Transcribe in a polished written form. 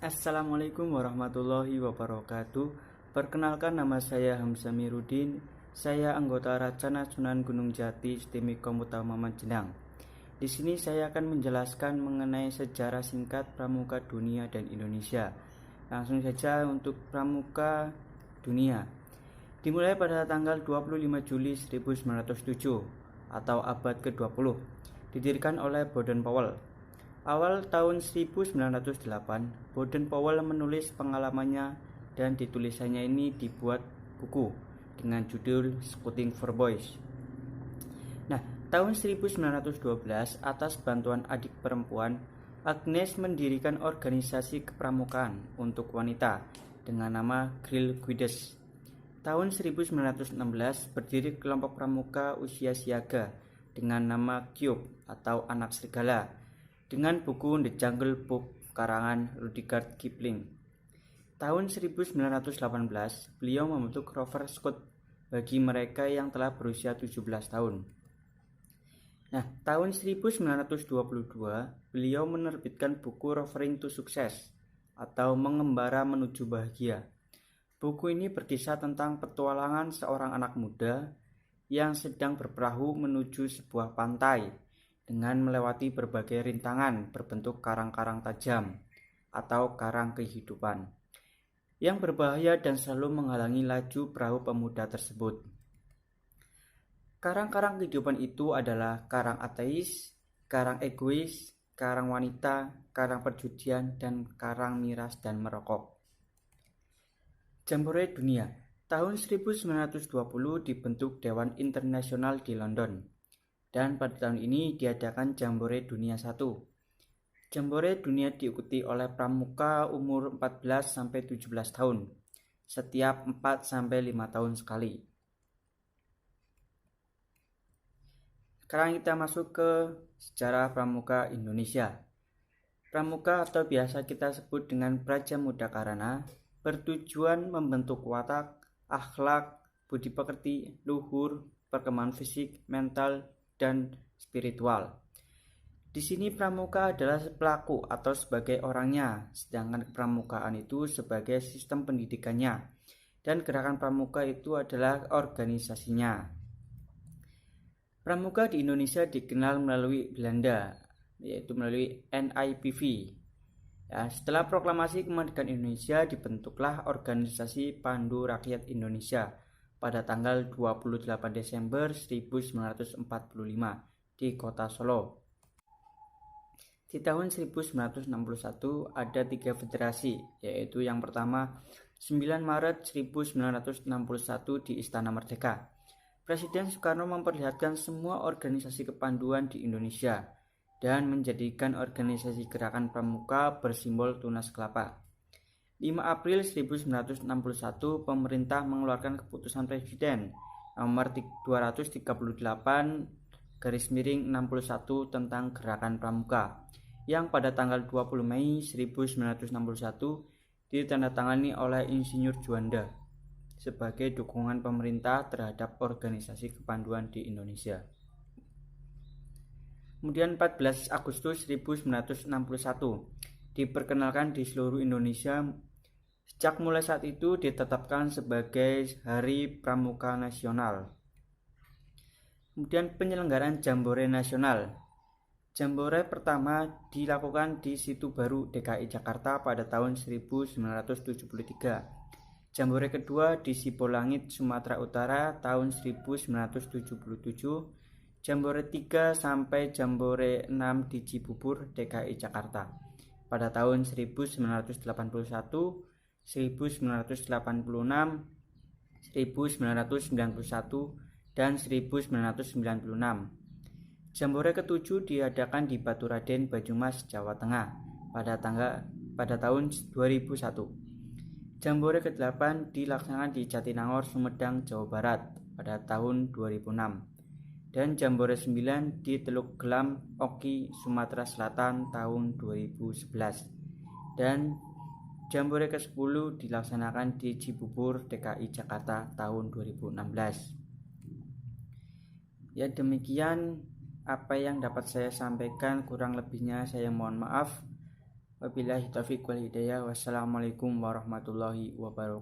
Assalamualaikum warahmatullahi wabarakatuh. Perkenalkan, nama saya Hamzah Miruddin. Saya anggota Racana Sunan Gunung Jati, Stimikom Utama Majenang. Di sini saya akan menjelaskan mengenai sejarah singkat Pramuka Dunia dan Indonesia. Langsung saja untuk Pramuka Dunia. Dimulai pada tanggal 25 Juli 1907 atau abad ke-20. Didirikan oleh Baden-Powell. Awal tahun 1908, Baden-Powell menulis pengalamannya dan di tulisannya ini dibuat buku dengan judul Scouting for Boys. Nah, tahun 1912 atas bantuan adik perempuan, Agnes mendirikan organisasi kepramukaan untuk wanita dengan nama Girl Guides. Tahun 1916 berdiri kelompok pramuka usia siaga dengan nama Cube atau Anak Serigala dengan buku The Jungle Book karangan Rudyard Kipling. Tahun 1918 beliau membentuk Rover Scout bagi mereka yang telah berusia 17 tahun. Nah, tahun 1922 beliau menerbitkan buku Rovering to Success atau Mengembara Menuju Bahagia. Buku ini berkisah tentang petualangan seorang anak muda yang sedang berperahu menuju sebuah pantai dengan melewati berbagai rintangan berbentuk karang-karang tajam atau karang kehidupan yang berbahaya dan selalu menghalangi laju perahu pemuda tersebut. Karang-karang kehidupan itu adalah karang ateis, karang egois, karang wanita, karang perjudian, dan karang miras dan merokok. Jambore Dunia. Tahun 1920 dibentuk Dewan Internasional di London. Dan pada tahun ini diadakan Jambore Dunia 1. Jambore Dunia diikuti oleh pramuka umur 14-17 tahun, setiap 4-5 tahun sekali. Sekarang kita masuk ke sejarah pramuka Indonesia. Pramuka atau biasa kita sebut dengan Praja Muda Karana bertujuan membentuk watak, akhlak, budi pekerti, luhur, perkembangan fisik, mental, dan spiritual. Di sini pramuka adalah pelaku atau sebagai orangnya, sedangkan kepramukaan itu sebagai sistem pendidikannya, dan gerakan pramuka itu adalah organisasinya. Pramuka di Indonesia dikenal melalui Belanda, yaitu melalui NIPV. Ya, setelah proklamasi kemerdekaan Indonesia dibentuklah organisasi Pandu Rakyat Indonesia pada tanggal 28 Desember 1945 di kota Solo. Di tahun 1961 ada 3 federasi, yaitu yang pertama 9 Maret 1961 di Istana Merdeka. Presiden Soekarno memperlihatkan semua organisasi kepanduan di Indonesia dan menjadikan organisasi gerakan pramuka bersimbol tunas kelapa. 5 April 1961 pemerintah mengeluarkan keputusan Presiden nomor 238/61 tentang gerakan pramuka yang pada tanggal 20 Mei 1961 ditandatangani oleh Insinyur Juanda sebagai dukungan pemerintah terhadap organisasi kepanduan di Indonesia. Kemudian 14 Agustus 1961 diperkenalkan di seluruh Indonesia. Sejak mulai saat itu ditetapkan sebagai Hari Pramuka Nasional. Kemudian penyelenggaraan Jambore Nasional. Jambore pertama dilakukan di Situ Baru, DKI Jakarta pada tahun 1973. Jambore kedua di Sibolangit, Sumatera Utara tahun 1977. Jambore 3 sampai Jambore 6 di Cibubur, DKI Jakarta pada tahun 1981, 1986, 1991, dan 1996. Jambore ketujuh diadakan di Baturaden, Banyumas, Jawa Tengah pada tahun 2001. Jambore ke-8 dilaksanakan di Jatinangor, Sumedang, Jawa Barat pada tahun 2006. Dan Jambore 9 di Teluk Gelam, Oki, Sumatera Selatan tahun 2011. Dan Jambore ke-10 dilaksanakan di Cibubur, DKI Jakarta tahun 2016. Ya, demikian apa yang dapat saya sampaikan, kurang lebihnya saya mohon maaf. Wabillahi taufiq wal hidayah. Wassalamualaikum warahmatullahi wabarakatuh.